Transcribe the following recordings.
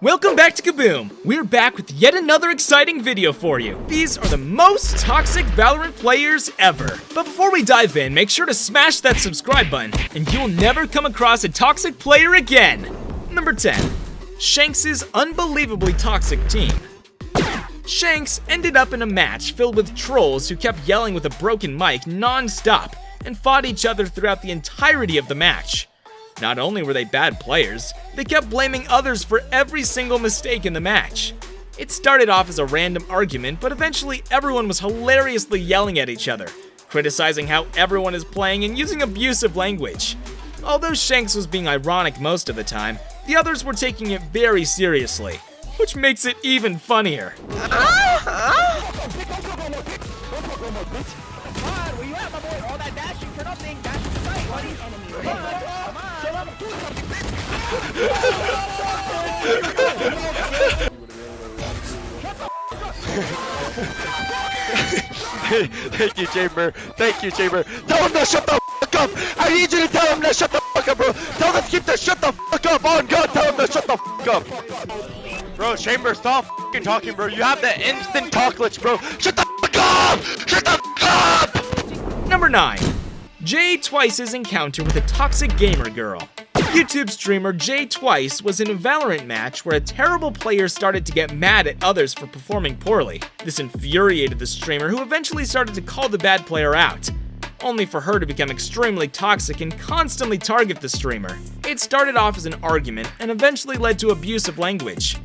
Welcome back to Kaboom! We're back with yet another exciting video for you. These are the most toxic Valorant players ever. But before we dive in, make sure to smash that subscribe button and you'll never come across a toxic player again. Number 10. Shanks' unbelievably toxic team. Shanks ended up in a match filled with trolls who kept yelling with a broken mic non-stop and fought each other throughout the entirety of the match. Not only were they bad players, they kept blaming others for every single mistake in the match. It started off as a random argument, but eventually everyone was hilariously yelling at each other, criticizing how everyone is playing and using abusive language. Although Shanks was being ironic most of the time, the others were taking it very seriously, which makes it even funnier. Thank you, Chamber. Thank you, Chamber. Tell him to shut the fuck up. I need you to tell him to shut the fuck up, bro. Tell them to keep the shut the fuck up. On God, tell him to shut the fuck up. Bro, Chamber, stop fucking talking, bro. You have the instant talk glitch, bro. Shut the fuck up. Shut the fuck up. Number 9. 𝐥𝐤𝐤𝐿's encounter with a toxic gamer girl. YouTube streamer 𝐥𝐤𝐤𝐿 was in a Valorant match where a terrible player started to get mad at others for performing poorly. This infuriated the streamer, who eventually started to call the bad player out, only for her to become extremely toxic and constantly target the streamer. It started off as an argument and eventually led to abusive language.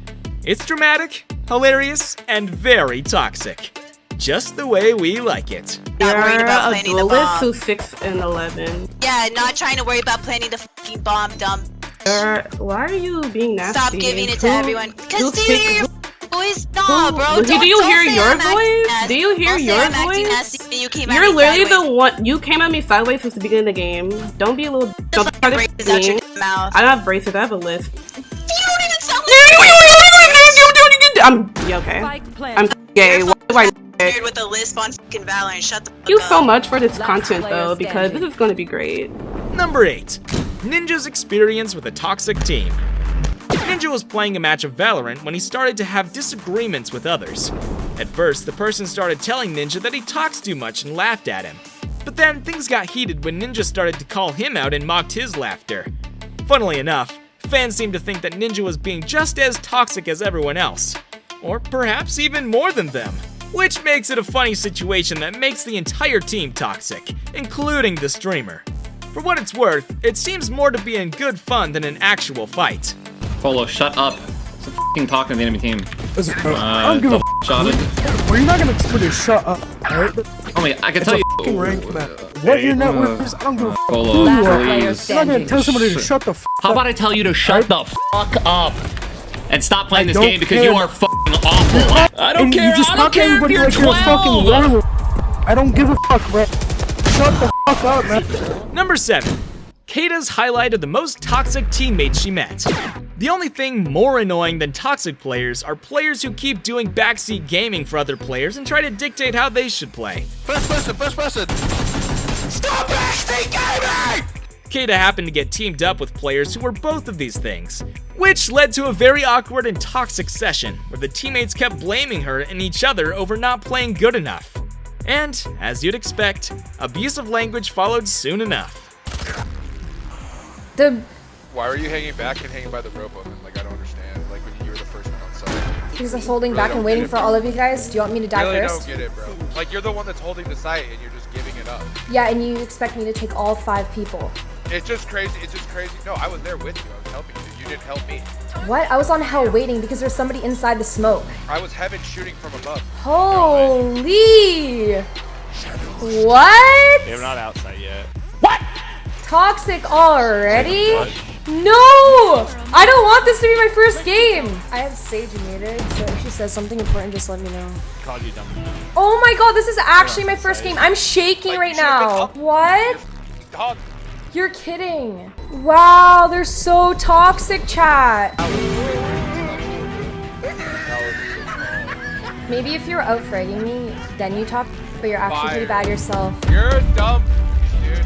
It's dramatic, hilarious, and very toxic. Just the way we like it. Not worried about planning the bomb. Who's 6 and 11. Yeah, not trying to worry about planning the fucking bomb, dumb. Why are you being nasty? Stop giving it to everyone. Cause do you hear your voice? No, bro. Do you hear your voice? Do you hear your voice? You're literally the one. You came at me sideways since the beginning of the game. Don't be a little. Don't try to me. I don't have braces. I have a lisp. You don't even sound I'm okay. I'm gay. Why do I? With a lisp on fucking Valorant. Shut the fuck up. Thank you so much for this content though, because this is going to be great. Number 8. Ninja's experience with a toxic team. Ninja was playing a match of Valorant when he started to have disagreements with others. At first, the person started telling Ninja that he talks too much and laughed at him. But then things got heated when Ninja started to call him out and mocked his laughter. Funnily enough, fans seemed to think that Ninja was being just as toxic as everyone else, or perhaps even more than them. Which makes it a funny situation that makes the entire team toxic, including the streamer. For what it's worth, it seems more to be in good fun than an actual fight. Polo, shut up. Stop f***ing talking to the enemy team. I don't give a shot it. Well, you're not gonna put a shut up, alright? Oh wait, I can tell you. Fucking rank match. What your network is, I don't give a Polo, who you are. please. You're not gonna tell somebody to shut the f How up. about I tell you to shut the fuck up and stop playing this game because care. you are fucking awful. I don't And care. you just I talk don't to care if everybody you're like you're a fucking 12. werewolf. I don't give a fuck, bro. Shut the fuck up, man. Number 7. KAEDAE'S highlighted the most toxic teammates she met. The only thing more annoying than toxic players are players who keep doing backseat gaming for other players and try to dictate how they should play. First person. Stop backseat gaming! KAEDAE happened to get teamed up with players who were both of these things, which led to a very awkward and toxic session where the teammates kept blaming her and each other over not playing good enough. And, as you'd expect, abusive language followed soon enough. Why were you hanging back and hanging by the rope open? Like, I don't understand. Like, when you were the first one on site. Because I was holding back and waiting for all of you guys. Do you want me to die really first? Don't get it, bro. Like, you're the one that's holding the site and you're just giving it up. Yeah, and you expect me to take all 5 people. It's just crazy. It's just crazy. No, I was there with you. I was helping you. You didn't help me. What? I was on hell waiting because there's somebody inside the smoke. I was heaven shooting from above. Holy! What? They're not outside yet. What? Toxic already? No! I don't want this to be my first game! I have 𝐥𝐤𝐬𝐿 muted, so if she says something important, just let me know. Called you dumb. Oh my god, this is actually my first game. I'm shaking right now. What? Dog. You're kidding. Wow, they're so toxic, chat. Maybe if you're out fragging me, then you talk, but you're actually pretty bad yourself. You're a dumb dude.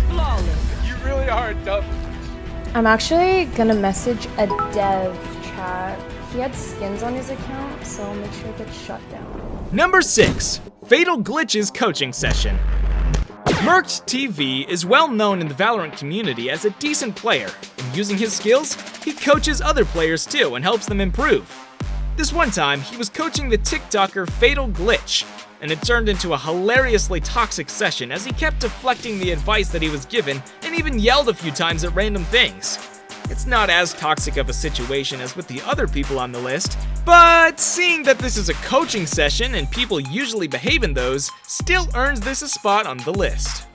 You really are a dumb. I'm actually gonna message a dev chat. He had skins on his account, so I'll make sure it gets shut down. Number 6. FATALGLYCH'S coaching session. 𝐼𝐚𝐬𝐷 is well known in the Valorant community as a decent player, and using his skills, he coaches other players too and helps them improve. This one time, he was coaching the TikToker FATALGLYCH, and it turned into a hilariously toxic session as he kept deflecting the advice that he was given and even yelled a few times at random things. It's not as toxic of a situation as with the other people on the list, but seeing that this is a coaching session and people usually behave in those, still earns this a spot on the list.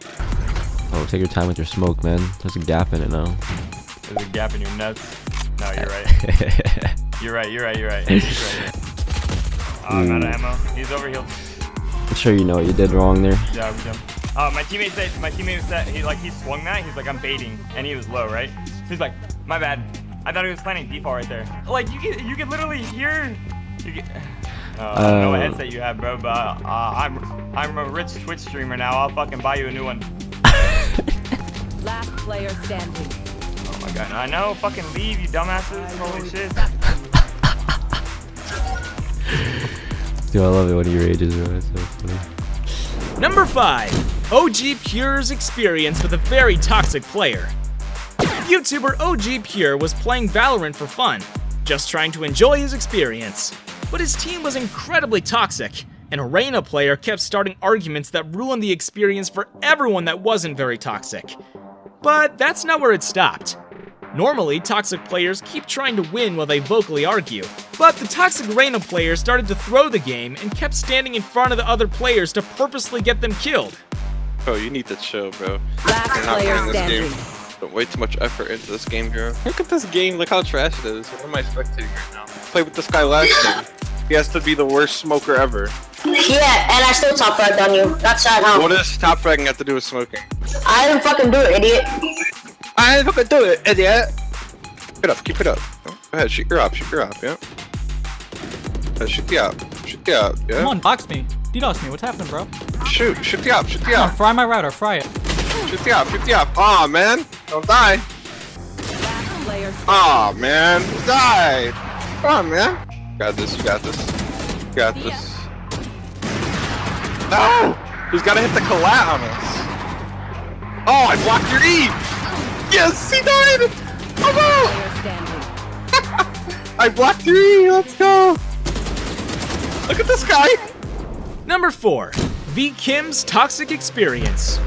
Oh, take your time with your smoke, man. There's a gap in it now. There's a gap in your nuts. No, you're right. You're right. You're right. Oh, I'm out of ammo. He's overhealed. I'm sure you know what you did wrong there. Yeah, we done. My teammate said he swung that. He's like, I'm baiting, and he was low, right? He's like, my bad. I thought he was planning default right there. Like you can literally hear. I don't know what headset you have, bro, but I'm a rich Twitch streamer now. I'll fucking buy you a new one. Last player standing. Oh my god, I know. Fucking leave, you dumbasses. Holy shit. Dude, I love it when he rages, bro. It's so funny. Number 5. 𝐥𝐤𝐤𝐿's experience with a very toxic player. YouTuber 𝐥𝐤𝐤 was playing Valorant for fun, just trying to enjoy his experience. But his team was incredibly toxic, and a Reyna player kept starting arguments that ruined the experience for everyone that wasn't very toxic. But that's not where it stopped. Normally, toxic players keep trying to win while they vocally argue, but the toxic Reyna player started to throw the game and kept standing in front of the other players to purposely get them killed. Bro, you need to chill, bro. Last player standing. Put way too much effort into this game, bro. Look at this game, look how trash it is. What am I spectating right now? Played with this guy last game. He has to be the worst smoker ever. Yeah, and I still top fragged on you. That's sad, huh? What does top fragging have to do with smoking? I didn't fucking do it, idiot. I didn't fucking do it, idiot! Keep it up, keep it up. Go ahead, shoot your op, yeah. Shoot the op, yeah. Come on, box me. DDoS me, what's happening, bro? Shoot the op. Come on, fry my router, fry it. Shoot the op. Aw, man, don't die. Aw, man, die. Come on, man. You got this. No! He's gotta hit the collat on us. Oh, I blocked your E! Yes, he died! Oh no! I blocked your E, let's go! Look at this guy! Number 4. vkimm's toxic experience.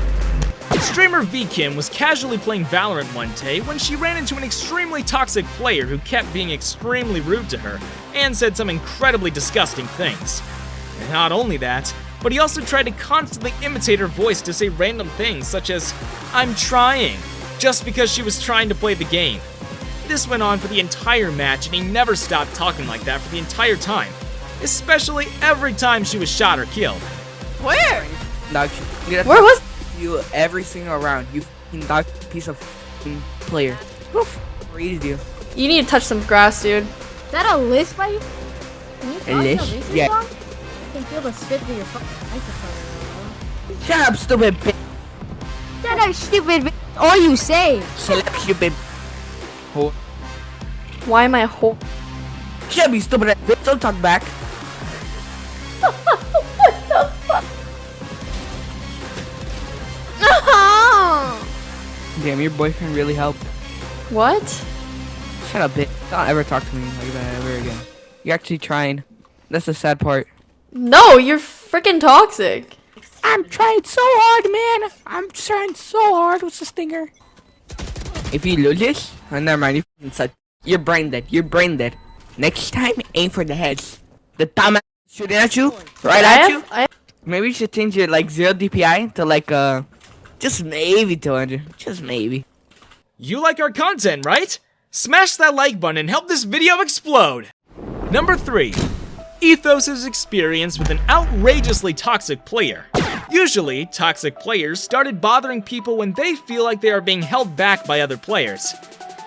Streamer vkimm was casually playing Valorant one day when she ran into an extremely toxic player who kept being extremely rude to her and said some incredibly disgusting things. And not only that, but he also tried to constantly imitate her voice to say random things such as, "I'm trying," just because she was trying to play the game. This went on for the entire match and he never stopped talking like that for the entire time, especially every time she was shot or killed. Where? Where was you every single round? You f***ing dog piece of f***ing player. Who raised you? You need to touch some grass, dude. Is that a list by you? Can you talk A list? to a Yeah. song? I can feel the spit through your fucking microphone. Shut up, stupid bitch. Shut up, stupid bitch. All you say. Shut up, stupid whore. Why am I a whole? Shut up, you stupid bitch. Don't talk back. What the fuck? Damn, your boyfriend really helped. What? Shut up, bitch. Don't ever talk to me like that ever again. You're actually trying. That's the sad part. No, you're freaking toxic. I'm trying so hard, man. I'm trying so hard. What's the stinger? If you lose this, oh, never mind. You're brain dead. You're brain dead. Next time, aim for the heads. The dumb shooting at you, right at you. Maybe you should change your like 0 DPI to like just maybe 200. Just maybe. You like our content, right? Smash that like button and help this video explode! Number 3. Ethos' experience with an outrageously toxic player. Usually, toxic players started bothering people when they feel like they are being held back by other players.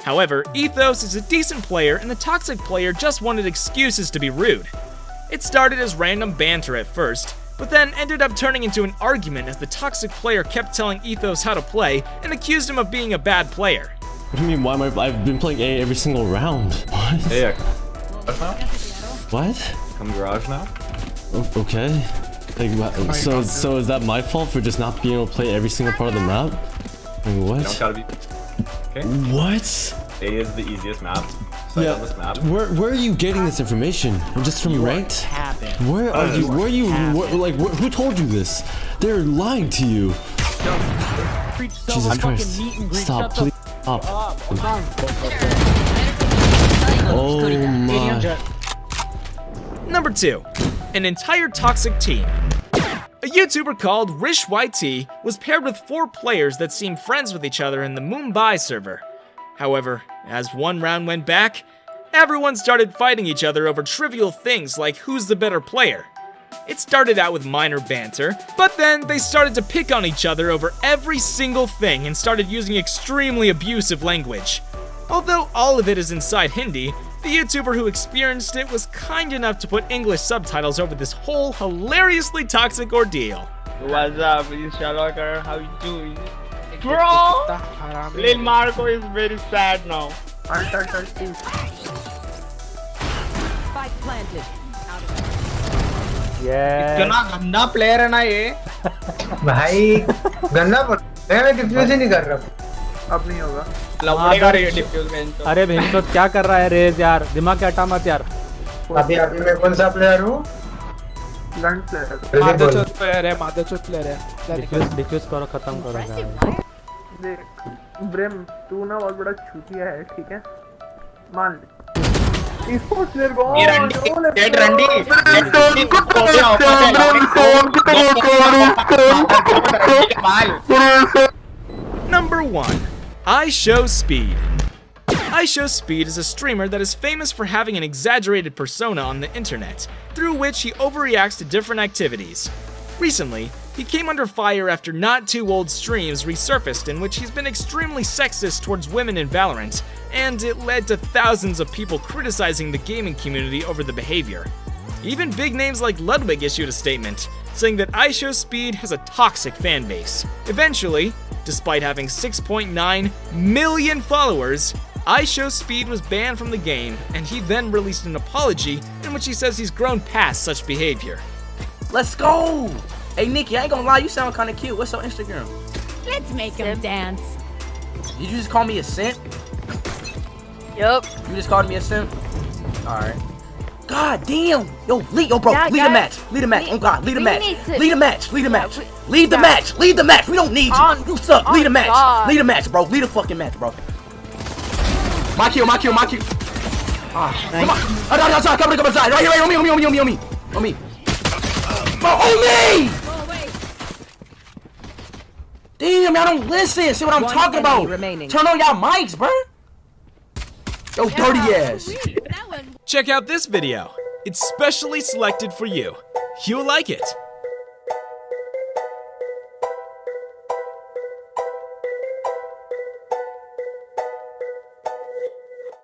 However, Ethos is a decent player and the toxic player just wanted excuses to be rude. It started as random banter at first, but then ended up turning into an argument as the toxic player kept telling Ethos how to play and accused him of being a bad player. What do you mean, why am I've been playing A every single round? What? Yeah. What? Come garage now? Okay. Like, so is that my fault for just not being able to play every single part of the map? Like, what? You don't gotta be. Okay. What? A is the easiest map. On this map. Where are you getting this information? Just from ranked? Where are you? Who told you this? They're lying to you. Jesus Christ! Stop, please stop. Oh my. Number 2. An entire toxic team. A YouTuber called RishYT was paired with 4 players that seemed friends with each other in the Mumbai server. However, as one round went back, everyone started fighting each other over trivial things like who's the better player. It started out with minor banter, but then they started to pick on each other over every single thing and started using extremely abusive language. Although all of it is inside Hindi, the YouTuber who experienced it was kind enough to put English subtitles over this whole hilariously toxic ordeal. What's up, IshowSpeed? How you doing? Bro! Lil Marco is very sad now. Spike planted. इतना गंदा player है ना ये भाई गंदा मैं diffuse ही नहीं कर रहा अब नहीं होगा अरे बहन तो क्या कर रहा है रेज यार दिमाग क्या हटा मत यार अभी मैं कौन सा प्लेयर हूँ मादरचोद प्लेयर है डिफ्यूज करो खत्म करो देख ब्रेम तू ना बहुत बड़ा छूतिया है ठीक है मान ले Number 1. IShowSpeed. IShowSpeed is a streamer that is famous for having an exaggerated persona on the internet, through which he overreacts to different activities. Recently, he came under fire after not too old streams resurfaced in which he's been extremely sexist towards women in Valorant, and it led to thousands of people criticizing the gaming community over the behavior. Even big names like Ludwig issued a statement, saying that IShowSpeed has a toxic fanbase. Eventually, despite having 6.9 million followers, IShowSpeed was banned from the game, and he then released an apology in which he says he's grown past such behavior. Let's go! Hey Nikki, I ain't gonna lie, you sound kinda cute. What's your Instagram? Let's make him dance. Did you just call me a simp? Yup. You just called me a simp? Alright. God damn! Yo, bro, Yeah, lead the match. Lead the match. Oh god, lead the match. need to- Lead the match. Lead the match. we- Lead the yeah. match. Lead the match. We don't need you. You suck. Lead the match. God. Lead the match, bro. Lead the fucking match, bro. My kill. Ah, come on. Outside. Come inside. Right here. On me. Bro, on me! Damn, y'all don't listen. See what I'm talking about? remaining. Turn on y'all mics, bro. Yo, dirty ass. Check out this video. It's specially selected for you. You'll like it.